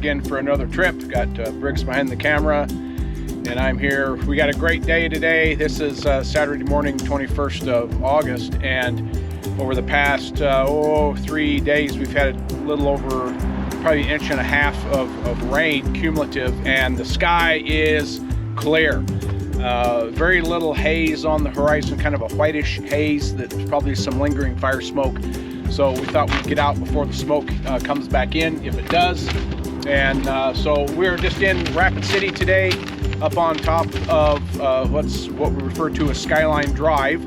again for another trip. Got Briggs behind the camera, and I'm here. We got a great day today. This is Saturday morning, 21st of August, and over the past 3 days, we've had a little over probably an inch and a half of rain cumulative, and the sky is clear. Very little haze on the horizon, kind of a whitish haze. That's probably some lingering fire smoke. So we thought we'd get out before the smoke comes back in, if it does. And so we're just in Rapid City today, up on top of what we refer to as Skyline Drive.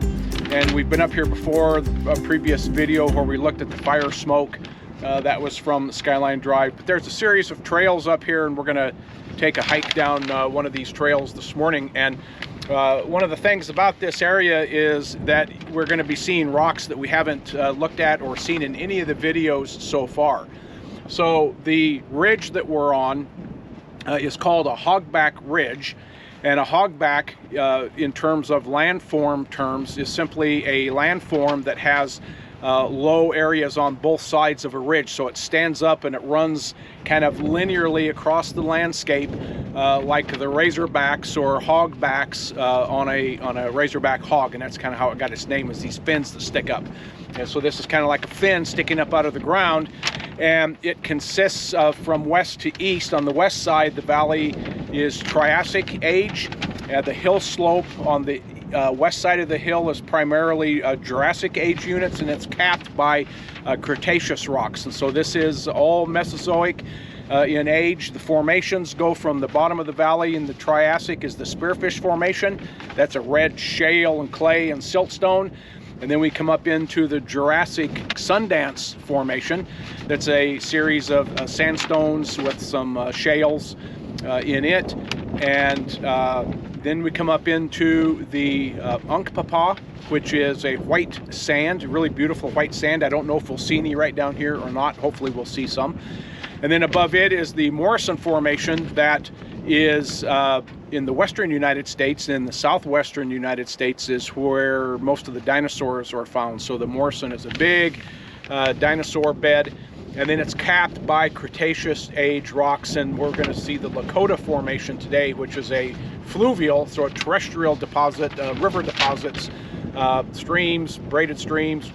And we've been up here before, a previous video where we looked at the fire smoke. That was from Skyline Drive. But there's a series of trails up here, and we're gonna take a hike down one of these trails this morning. And one of the things about this area is that we're going to be seeing rocks that we haven't looked at or seen in any of the videos so far. So the ridge that we're on is called a Hog Back Ridge, and a hogback in terms of landform terms is simply a landform that has low areas on both sides of a ridge. So it stands up and it runs kind of linearly across the landscape, like the razorbacks or hogbacks on a razorback hog, and that's kind of how it got its name, is these fins that stick up. And so this is kind of like a fin sticking up out of the ground, and it consists of, from west to east. On the west side, the valley is Triassic age. The hill slope on the west side of the hill is primarily Jurassic age units, and it's capped by Cretaceous rocks. And so this is all Mesozoic in age. The formations go from the bottom of the valley. In the Triassic is the Spearfish Formation. That's a red shale and clay and siltstone. And then we come up into the Jurassic Sundance Formation. That's a series of sandstones with some shales in it. And then we come up into the Unkpapa, which is a white sand, really beautiful white sand. I don't know if we'll see any right down here or not. Hopefully we'll see some. And then above it is the Morrison Formation, that is in the western United States. In the southwestern United States is where most of the dinosaurs are found. So the Morrison is a big dinosaur bed. And then it's capped by Cretaceous age rocks, and we're going to see the Lakota Formation today, which is a fluvial, so a terrestrial deposit, river deposits, streams, braided streams,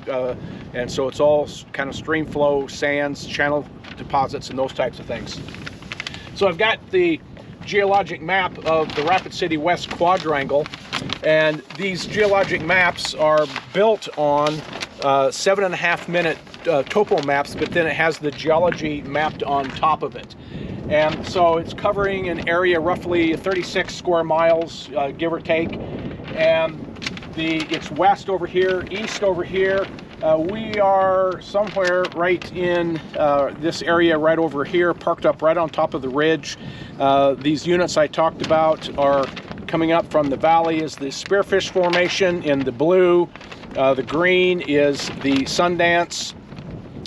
and so it's all kind of stream flow, sands, channel deposits, and those types of things. So I've got the geologic map of the Rapid City West Quadrangle, and these geologic maps are built on 7.5 minute topo maps, but then it has the geology mapped on top of it. And so it's covering an area roughly 36 square miles, give or take. And it's west over here, east over here. We are somewhere right in this area right over here, parked up right on top of the ridge. These units I talked about are coming up from the valley is the Spearfish Formation in the blue. The green is the Sundance,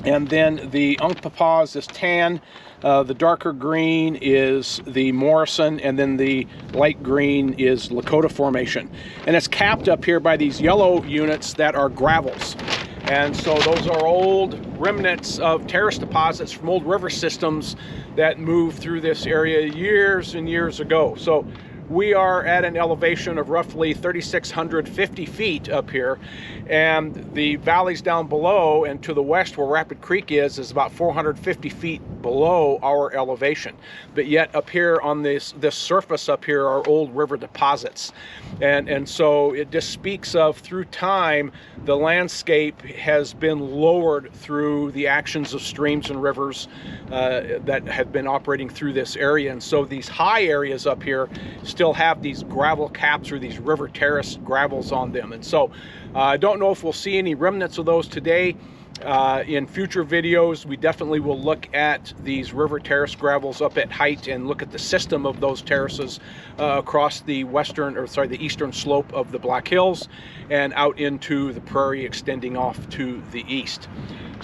and then the Unkpapas is tan. The darker green is the Morrison, and then the light green is Lakota Formation. And it's capped up here by these yellow units that are gravels. And so those are old remnants of terrace deposits from old river systems that moved through this area years and years ago. So we are at an elevation of roughly 3,650 feet up here, and the valleys down below and to the west where Rapid Creek is about 450 feet below our elevation. But yet up here on this surface up here are old river deposits. And so it just speaks of, through time, the landscape has been lowered through the actions of streams and rivers that have been operating through this area. And so these high areas up here still have these gravel caps or these river terrace gravels on them. And so I don't know if we'll see any remnants of those today. In future videos, we definitely will look at these river terrace gravels up at height and look at the system of those terraces across the eastern slope of the Black Hills and out into the prairie extending off to the east.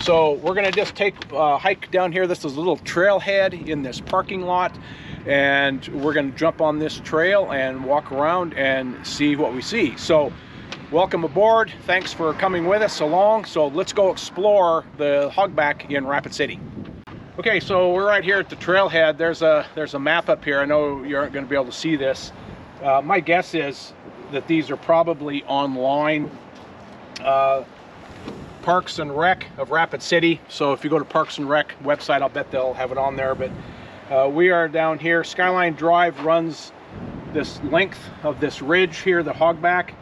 So we're going to just take a hike down here. This is a little trailhead in this parking lot, and we're going to jump on this trail and walk around and see what we see. So welcome aboard. Thanks for coming with us along. So let's go explore the hogback in Rapid City. Okay, so we're right here at the trailhead. There's a map up here. I know you aren't going to be able to see this. My guess is that these are probably online. Parks and Rec of Rapid City. So if you go to Parks and Rec website, I'll bet they'll have it on there. But we are down here. Skyline Drive runs this length of this ridge here, the Hog Back,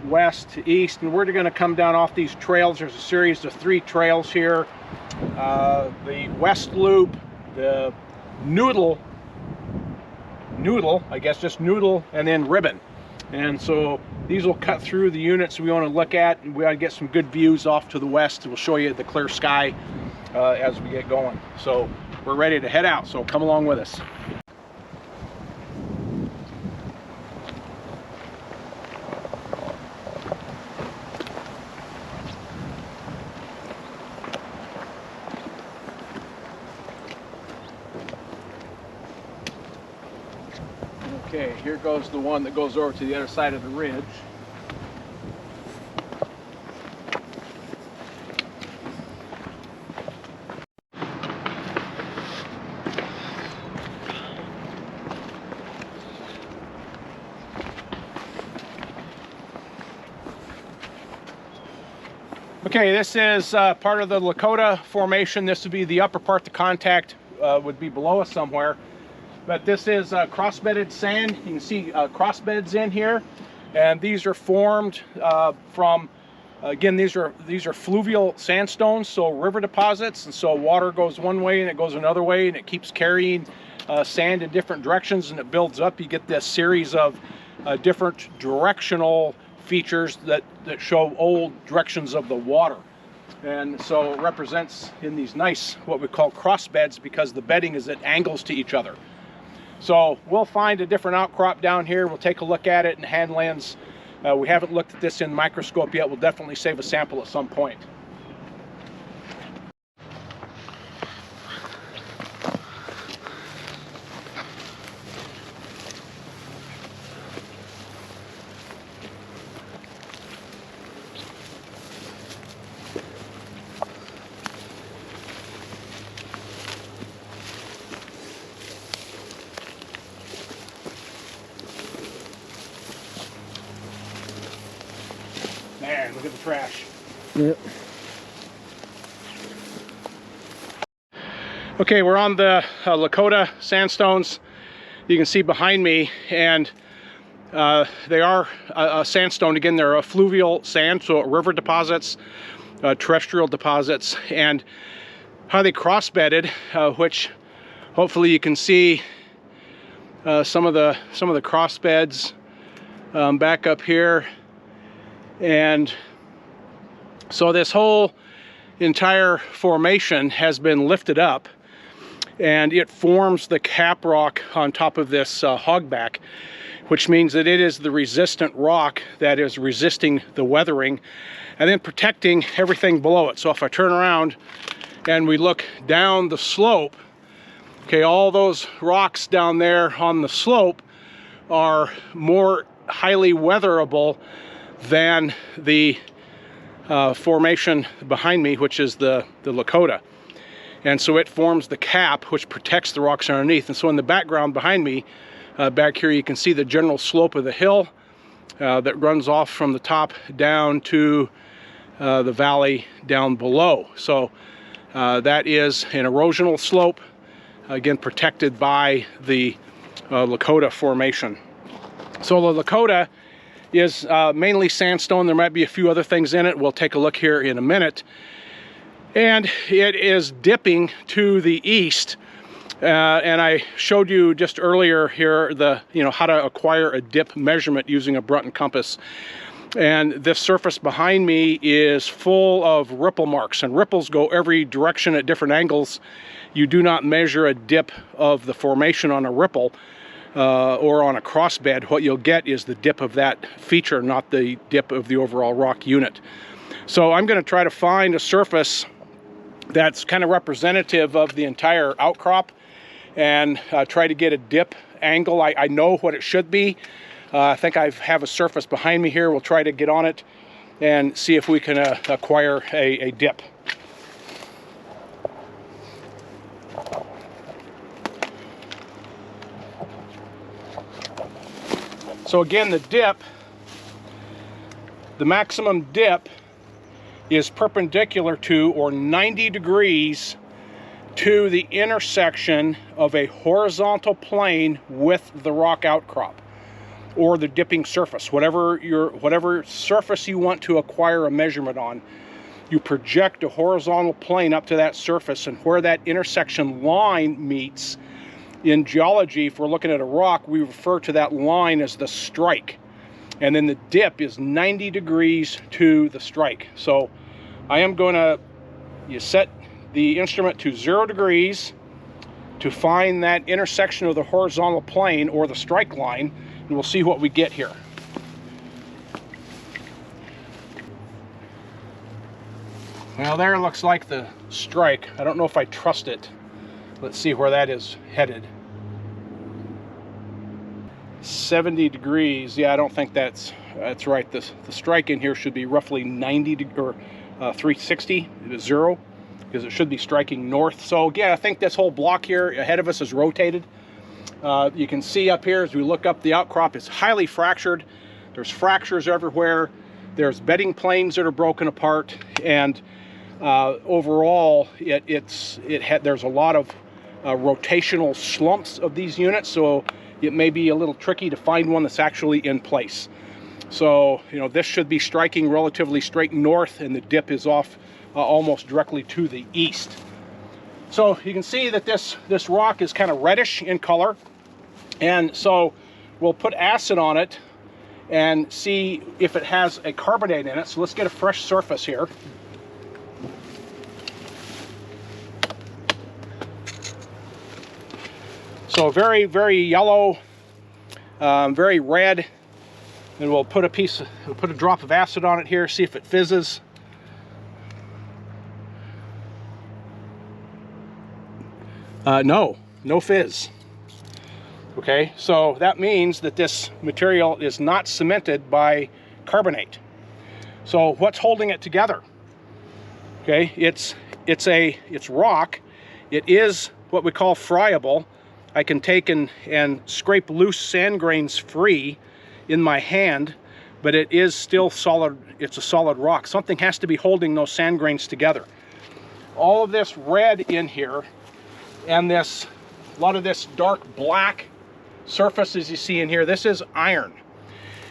west to east, and we're going to come down off these trails. There's a series of 3 trails here. The West Loop, the Noodle, I guess just Noodle, and then Ribbon. And so these will cut through the units we want to look at, and we want to get some good views off to the west. We'll show you the clear sky as we get going. So we're ready to head out, so come along with us. Okay, here goes the one that goes over to the other side of the ridge. Okay, this is part of the Lakota Formation. This would be the upper part. The contact would be below us somewhere. But this is cross-bedded sand. You can see cross-beds in here, and these are formed from, again, these are fluvial sandstones, so river deposits, and so water goes one way and it goes another way, and it keeps carrying sand in different directions, and it builds up. You get this series of different directional features that show old directions of the water. And so it represents in these nice, what we call cross beds, because the bedding is at angles to each other. So we'll find a different outcrop down here. We'll take a look at it in hand lens. We haven't looked at this in microscope yet. We'll definitely save a sample at some point. Man, look at the trash. Yep. Okay, we're on the Lakota Sandstones. You can see behind me, and they are a sandstone. Again, they're a fluvial sand, so river deposits, terrestrial deposits, and how they cross-bedded, which hopefully you can see some of the cross beds back up here. And so this whole entire formation has been lifted up, and it forms the cap rock on top of this hogback, which means that it is the resistant rock that is resisting the weathering and then protecting everything below it. So if I turn around and we look down the slope, okay, all those rocks down there on the slope are more highly weatherable than the formation behind me, which is the Lakota. And so it forms the cap, which protects the rocks underneath. And so in the background behind me, back here, you can see the general slope of the hill that runs off from the top down to the valley down below. So that is an erosional slope, again, protected by the Lakota Formation. So the Lakota is mainly sandstone. There might be a few other things in it. We'll take a look here in a minute. And it is dipping to the east. And I showed you just earlier here how to acquire a dip measurement using a Brunton compass. And this surface behind me is full of ripple marks, and ripples go every direction at different angles. You do not measure a dip of the formation on a ripple or on a crossbed. What you'll get is the dip of that feature, not the dip of the overall rock unit. So I'm going to try to find a surface that's kind of representative of the entire outcrop and try to get a dip angle. I know what it should be. I think I have a surface behind me here. We'll try to get on it and see if we can acquire a dip. So again, the dip, the maximum dip is perpendicular to, or 90 degrees to, the intersection of a horizontal plane with the rock outcrop or the dipping surface, whatever surface you want to acquire a measurement on. You project a horizontal plane up to that surface, and where that intersection line meets, in geology, if we're looking at a rock, we refer to that line as the strike. And then the dip is 90 degrees to the strike. So I am going to set the instrument to 0 degrees to find that intersection of the horizontal plane or the strike line, and we'll see what we get here. Well, there looks like the strike. I don't know if I trust it. Let's see where that is headed. 70 degrees. Yeah, I don't think that's right. The strike in here should be roughly 90 or 360 to 0, because it should be striking north. So again, I think this whole block here ahead of us is rotated. You can see up here as we look up, the outcrop is highly fractured. There's fractures everywhere. There's bedding planes that are broken apart, and overall there's a lot of rotational slumps of these units, so it may be a little tricky to find one that's actually in place. So, you know, this should be striking relatively straight north, and the dip is off almost directly to the east. So you can see that this rock is kind of reddish in color, and so we'll put acid on it and see if it has a carbonate in it. So let's get a fresh surface here. So very, very yellow, very red, and we'll put a drop of acid on it here, see if it fizzes. No fizz. Okay, so that means that this material is not cemented by carbonate. So what's holding it together? Okay, it's rock. It is what we call friable. I can take and scrape loose sand grains free in my hand, but it is still solid. It's a solid rock. Something has to be holding those sand grains together. All of this red in here, and a lot of this dark black surface as you see in here, this is iron.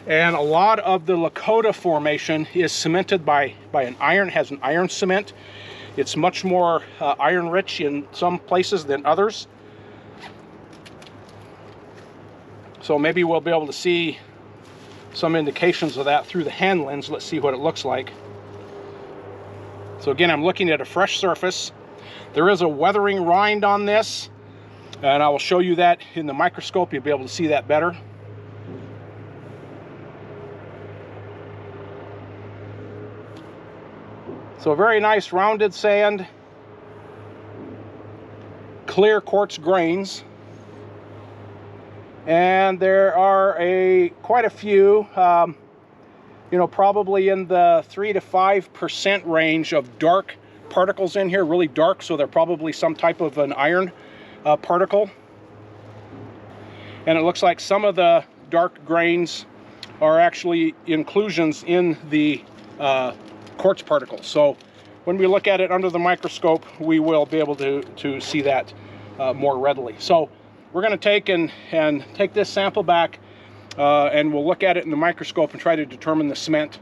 And a lot of the Lakota formation is cemented by an iron, has an iron cement. It's much more iron rich in some places than others. So maybe we'll be able to see some indications of that through the hand lens. Let's see what it looks like. So again, I'm looking at a fresh surface. There is a weathering rind on this, and I will show you that in the microscope. You'll be able to see that better. So very nice rounded sand, clear quartz grains. And there are quite a few, you know, probably in the 3 to 5% range of dark particles in here, really dark, so they're probably some type of an iron particle. And it looks like some of the dark grains are actually inclusions in the quartz particles. So when we look at it under the microscope, we will be able to see that more readily. So we're going to take and take this sample back, and we'll look at it in the microscope and try to determine the cement.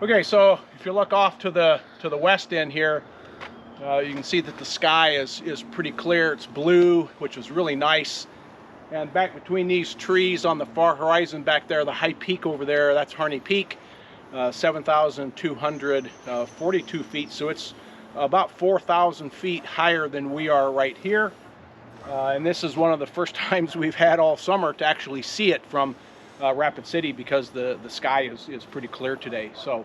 Okay, so if you look off to the west end here, you can see that the sky is pretty clear. It's blue, which is really nice. And back between these trees on the far horizon back there, the high peak over there, that's Harney Peak. 7,242 feet. So it's about 4,000 feet higher than we are right here. And this is one of the first times we've had all summer to actually see it from Rapid City, because the sky is pretty clear today. So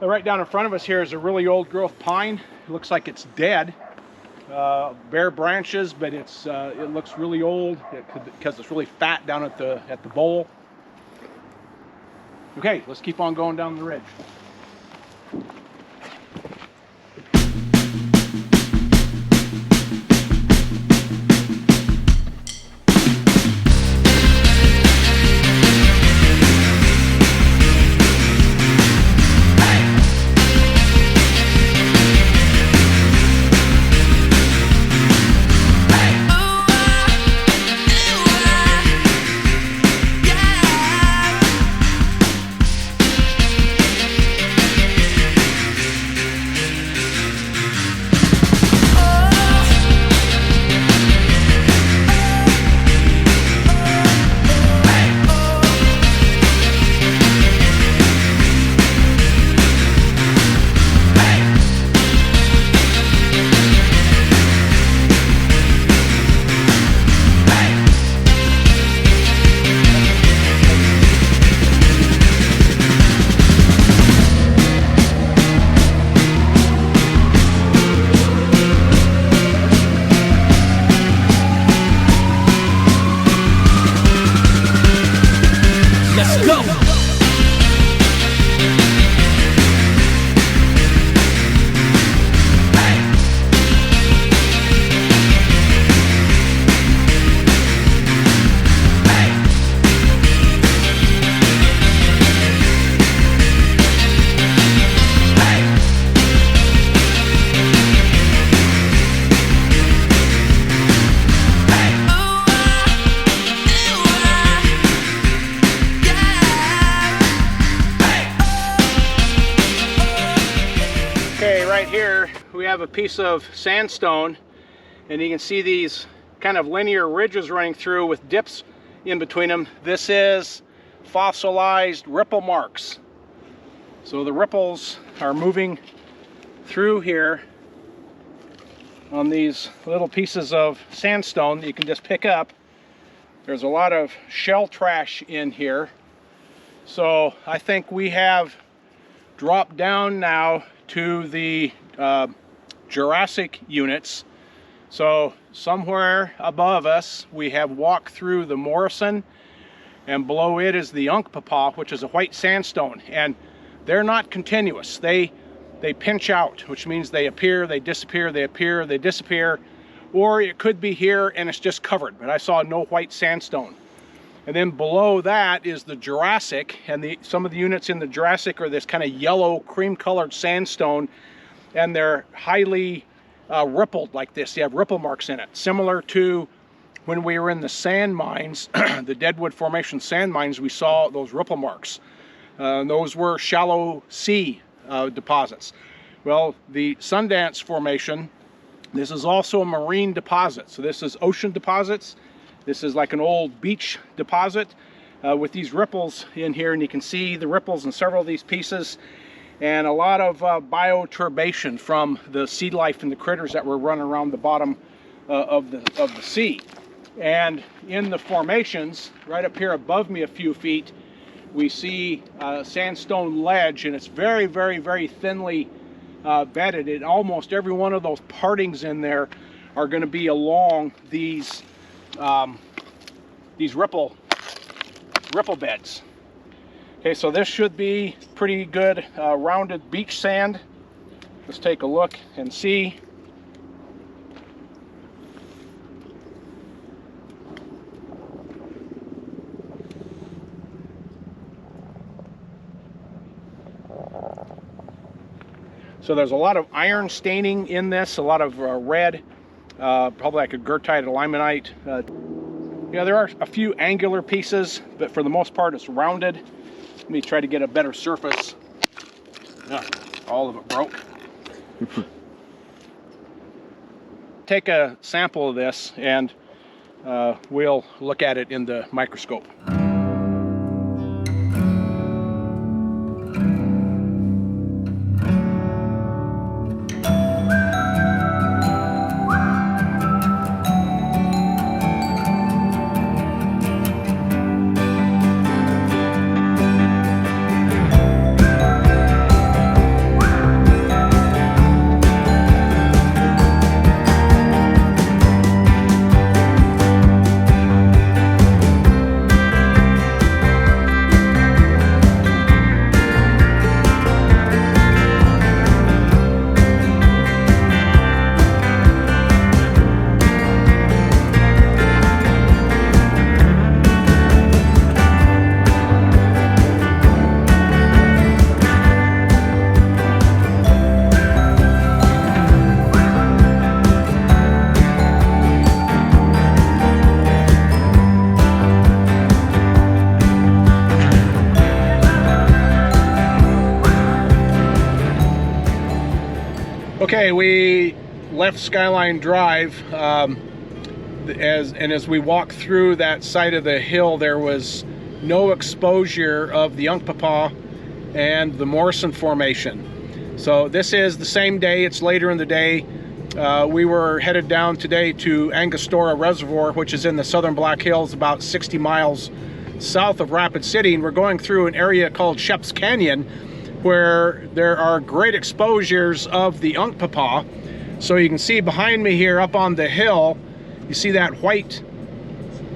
right down in front of us here is a really old growth pine. It looks like it's dead. Bare branches, but it looks really old because it's really fat down at the bowl. Okay, let's keep on going down the ridge. Here we have a piece of sandstone, and you can see these kind of linear ridges running through with dips in between them. This is fossilized ripple marks. So the ripples are moving through here on these little pieces of sandstone that you can just pick up. There's a lot of shell trash in here. So I think we have dropped down now to the Jurassic units. So somewhere above us we have walked through the Morrison, and below it is the Unkpapa, which is a white sandstone, and they're not continuous. They pinch out, which means they appear, they disappear, they appear, they disappear, or it could be here and it's just covered, but I saw no white sandstone. And then below that is the Jurassic, and some of the units in the Jurassic are this kind of yellow cream colored sandstone, and they're highly rippled like this. They have ripple marks in it, similar to when we were in the sand mines, the Deadwood Formation sand mines. We saw those ripple marks. Those were shallow sea deposits. Well, the Sundance Formation, this is also a marine deposit. So this is ocean deposits. This is like an old beach deposit with these ripples in here, and you can see the ripples in several of these pieces, and a lot of bioturbation from the sea life and the critters that were running around the bottom of the sea. And in the formations, right up here above me a few feet, we see sandstone ledge, and it's very, very, very thinly bedded. And almost every one of those partings in there are going to be along these ripple beds. Okay, so this should be pretty good rounded beach sand. Let's take a look and see. So there's a lot of iron staining in this, a lot of red, probably like a goethite or limonite. Yeah, there are a few angular pieces, but for the most part it's rounded. Let me try to get a better surface. Yeah, all of it broke. Take a sample of this and we'll look at it in the microscope. Okay, we left Skyline Drive, as we walked through that side of the hill, there was no exposure of the Unkpapa and the Morrison Formation. So this is the same day, it's later in the day. We were headed down today to Angostura Reservoir, which is in the southern Black Hills, about 60 miles south of Rapid City, and we're going through an area called Sheps Canyon, where there are great exposures of the Unkpapa. So you can see behind me here up on the hill, you see that white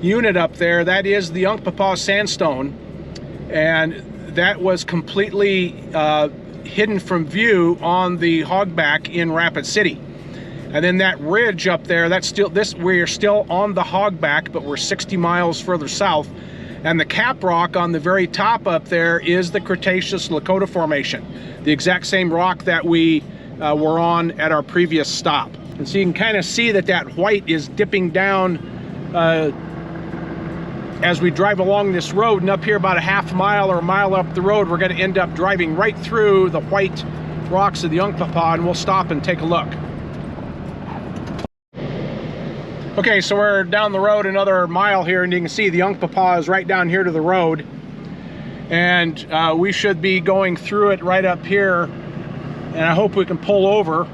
unit up there, that is the Unkpapa sandstone, and that was completely hidden from view on the Hog Back in Rapid City. And then that ridge up there, that's still, we're still on the Hog Back, but we're 60 miles further south. And the cap rock on the very top up there is the Cretaceous Lakota Formation, the exact same rock that we were on at our previous stop. And so you can kind of see that that white is dipping down as we drive along this road. And up here about a half mile or a mile up the road, we're going to end up driving right through the white rocks of the Unkpapa, and we'll stop and take a look. Okay, so we're down the road another mile here, and you can see the Unkpapa is right down here to the road. And we should be going through it right up here, and I hope we can pull over.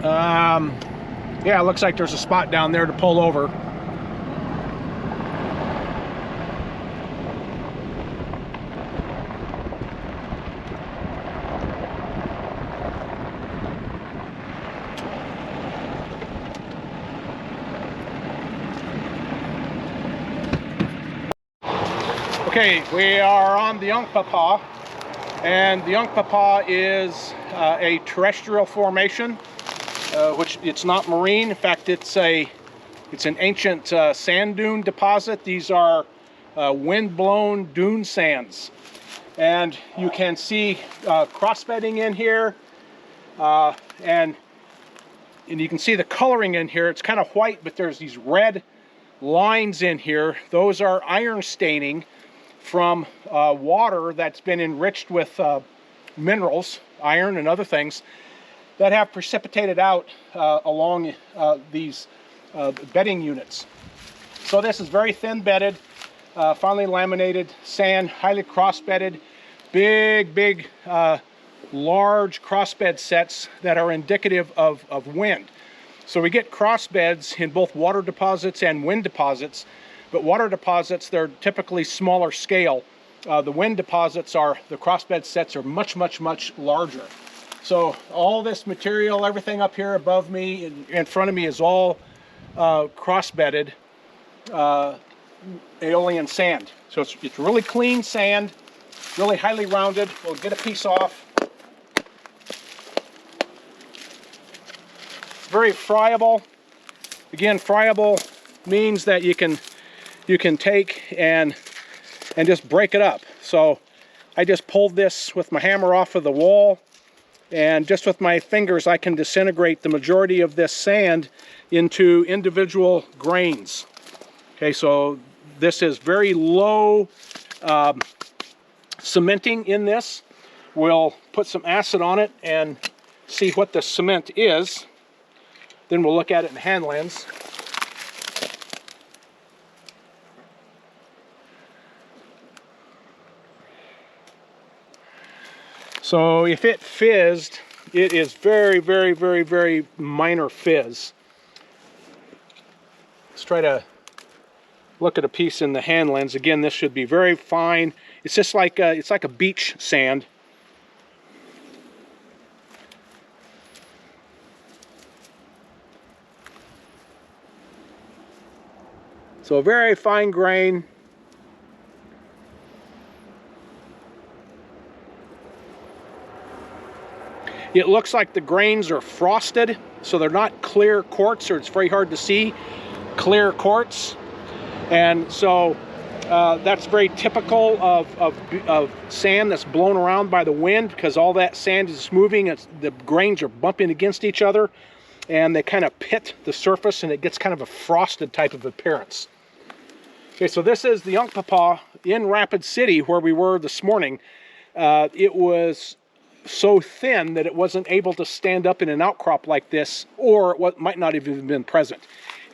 Yeah, it looks like there's a spot down there to pull over. Okay, we are on the Unkpapa, and the Unkpapa is a terrestrial formation, which it's not marine. In fact, it's an ancient sand dune deposit. These are wind-blown dune sands, and you can see crossbedding in here, and you can see the coloring in here. It's kind of white, but there's these red lines in here. Those are iron staining from water that's been enriched with minerals, iron and other things, that have precipitated out along these bedding units. So this is very thin bedded, finely laminated sand, highly cross-bedded, big, large cross-bed sets that are indicative of wind. So we get cross-beds in both water deposits and wind deposits. But water deposits, they're typically smaller scale. The wind deposits the crossbed sets are much larger. So all this material, everything up here above me, in front of me, is all crossbedded aeolian sand. So it's really clean sand, really highly rounded. We'll get a piece off. Very friable. Again, friable means that you can take and just break it up. So I just pulled this with my hammer off of the wall, and just with my fingers I can disintegrate the majority of this sand into individual grains. Okay, so this is very low cementing in this. We'll put some acid on it and see what the cement is. Then we'll look at it in hand lens. So if it fizzed, it is very minor fizz. Let's try to look at a piece in the hand lens. Again, this should be very fine. It's just like it's like a beach sand. So a very fine grain. It looks like the grains are frosted, so they're not clear quartz, or it's very hard to see clear quartz. And so that's very typical of sand that's blown around by the wind, because all that sand is moving, the grains are bumping against each other, and they kind of pit the surface, and it gets kind of a frosted type of appearance. Okay, so this is the Unkpapa in Rapid City, where we were this morning. It was so thin that it wasn't able to stand up in an outcrop like this, or what might not have even been present.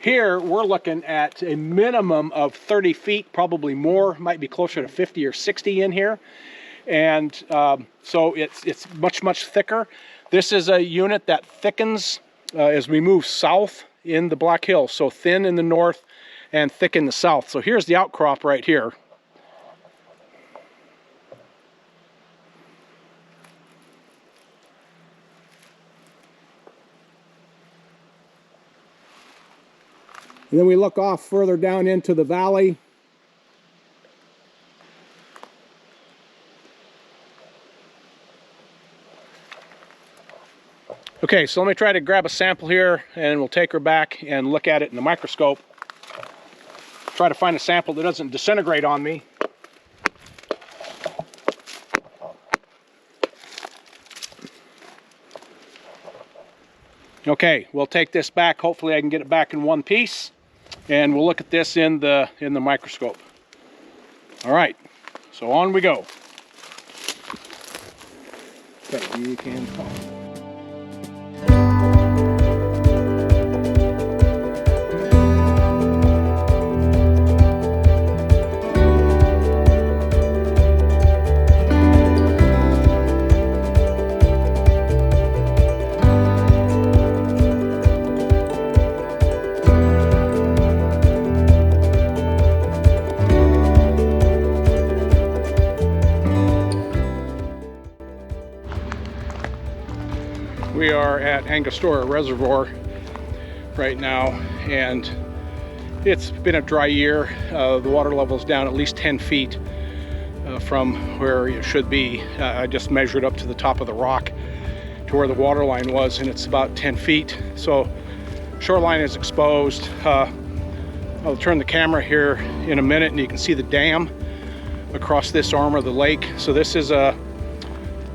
Here we're looking at a minimum of 30 feet, probably more, might be closer to 50 or 60 in here. And so it's much thicker. This is a unit that thickens as we move south in the Black Hills. So thin in the north and thick in the south. So here's the outcrop right here. And then we look off further down into the valley. Okay, so let me try to grab a sample here, and we'll take her back and look at it in the microscope. Try to find a sample that doesn't disintegrate on me. Okay, we'll take this back. Hopefully I can get it back in one piece, and we'll look at this in the microscope. All right, so on we go. Okay, you can call. We are at Angostura Reservoir right now, and it's been a dry year. The water level is down at least 10 feet from where it should be. I just measured up to the top of the rock to where the water line was, and it's about 10 feet. So shoreline is exposed. I'll turn the camera here in a minute, and you can see the dam across this arm of the lake. So this is a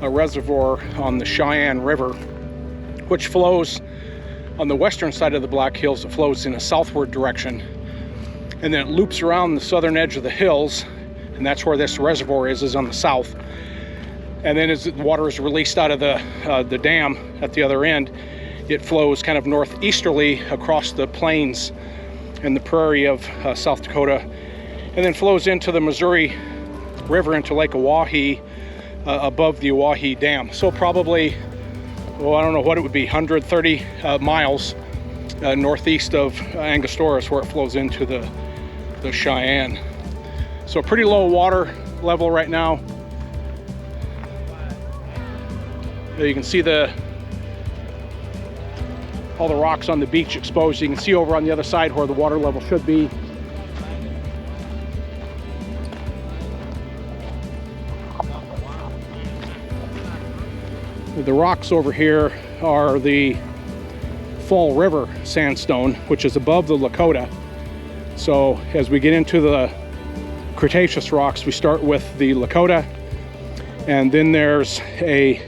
reservoir on the Cheyenne River, which flows on the western side of the Black Hills. It flows in a southward direction, and then it loops around the southern edge of the hills, and that's where this reservoir is on the south. And then as the water is released out of the dam at the other end, it flows kind of northeasterly across the plains and the prairie of South Dakota, and then flows into the Missouri River into Lake Oahe above the Oahe Dam. So probably, well, I don't know what it would be, 130 miles northeast of Angostura is where it flows into the Cheyenne. So pretty low water level right now. You can see all the rocks on the beach exposed. You can see over on the other side where the water level should be. The rocks over here are the Fall River sandstone, which is above the Lakota. So as we get into the Cretaceous rocks, we start with the Lakota, and then there's a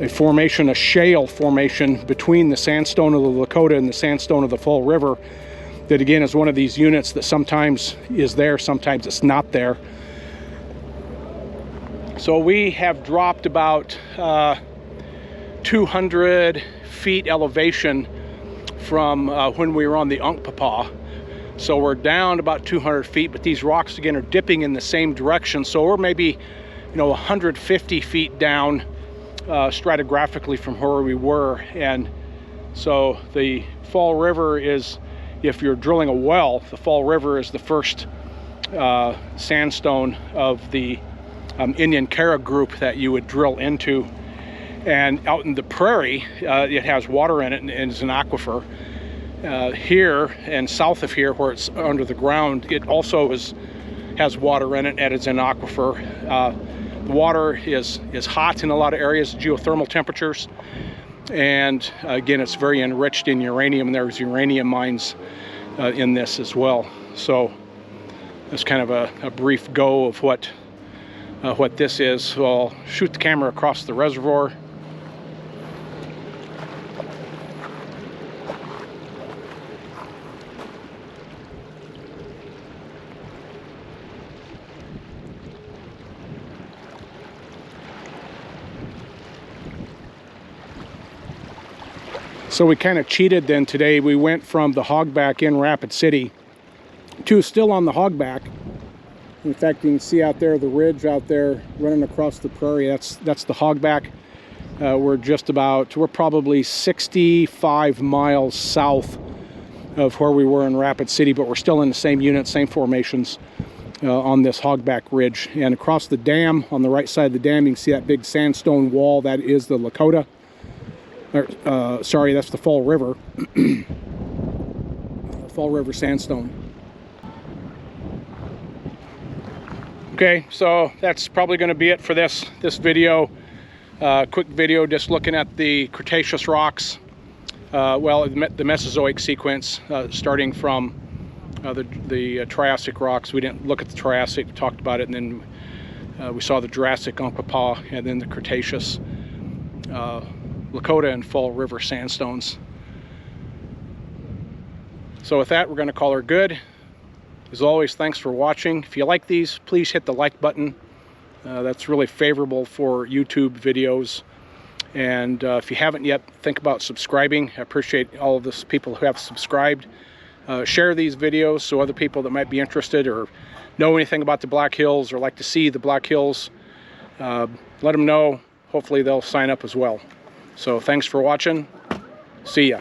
formation, a shale formation between the sandstone of the Lakota and the sandstone of the Fall River, that again is one of these units that sometimes is there, sometimes it's not there. So we have dropped about 200 feet elevation from when we were on the Unkpapa. So we're down about 200 feet, but these rocks again are dipping in the same direction. So we're maybe, 150 feet down stratigraphically from where we were. And so the Fall River is, if you're drilling a well, the Fall River is the first sandstone of the Indian Kara group that you would drill into. And out in the prairie, it has water in it and is an aquifer. Here and south of here, where it's under the ground, it also has water in it and it's an aquifer. The water is hot in a lot of areas, geothermal temperatures, and again, it's very enriched in uranium. There's uranium mines in this as well. So that's kind of a brief go of what this is. So I'll shoot the camera across the reservoir. So we kind of cheated then today. We went from the Hog Back in Rapid City to still on the Hog Back. In fact, you can see out there the ridge out there running across the prairie. That's the Hog Back. We're probably 65 miles south of where we were in Rapid City, but we're still in the same unit, same formations on this Hog Back Ridge. And across the dam, on the right side of the dam, you can see that big sandstone wall. That is the Lakota. Sorry, that's the Fall River. Fall River Sandstone. Okay, so that's probably going to be it for this video. Quick video just looking at the Cretaceous rocks. Well, the Mesozoic sequence, starting from the Triassic rocks. We didn't look at the Triassic, we talked about it, and then we saw the Jurassic Umpapa, and then the Cretaceous, Lakota and Fall River sandstones. So with that, we're going to call her good. As always, thanks for watching. If you like these, please hit the like button. That's really favorable for YouTube videos. And if you haven't yet, think about subscribing. I appreciate all of the people who have subscribed. Share these videos so other people that might be interested or know anything about the Black Hills or like to see the Black Hills, let them know. Hopefully they'll sign up as well. So thanks for watching. See ya.